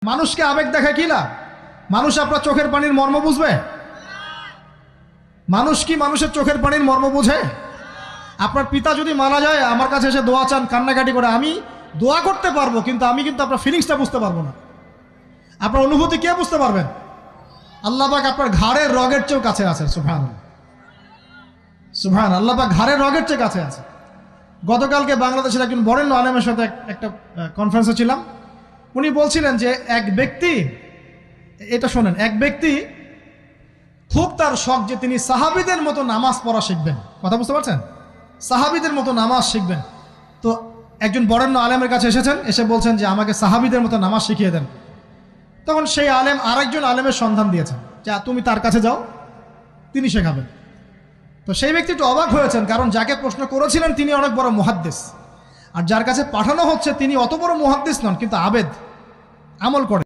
মানুষকে আবেগ দেখা কি লাভ? মানুষ আপনার চোখের পানির মর্ম বুঝবে? মানুষ কি মানুষের চোখের পানির মর্ম বোঝে? আপনার পিতা যদি মারা যায় আমার কাছে এসে দোয়া চান কান্নাকাটি করে, আমি দোয়া করতে পারবো কিন্তু আমি কিন্তু আপনার ফিলিংসটা বুঝতে পারবো না। আপনার অনুভূতি কে বুঝতে পারবেন? আল্লাহ পাক আপনার ঘাড়ের রগের চেয়েও কাছে আছেন। সুবহানাল্লাহ, সুবহানাল্লাহ। আল্লাহ পাক ঘাড়ের রগের চেয়ে কাছে আছে। গতকালকে বাংলাদেশের একজন বরেণ্য আলেমের সাথে একটা কনফারেন্সে ছিলাম। উনি বলছিলেন যে এক ব্যক্তি, এটা শোনেন, এক ব্যক্তি খুব তার শখ যে তিনি সাহাবীদের মতো নামাজ পড়া শিখবেন। কথা বুঝতে পারছেন? সাহাবীদের মতো নামাজ শিখবেন। তো একজন বরেণ্য আলেমের কাছে এসেছেন, এসে বলছেন যে আমাকে সাহাবীদের মতো নামাজ শিখিয়ে দেন। তখন সেই আলেম আরেকজন আলেমের সন্ধান দিয়েছেন, যা তুমি তার কাছে যাও, তিনি শেখাবেন। তো সেই ব্যক্তি একটু অবাক হয়েছেন, কারণ যাকে প্রশ্ন করেছিলেন তিনি অনেক বড় মুহাদ্দিস, আর যার কাছে পাঠানো হচ্ছে তিনি অত বড় মুহাদ্দিস নন, কিন্তু আবেদ, আমল করে।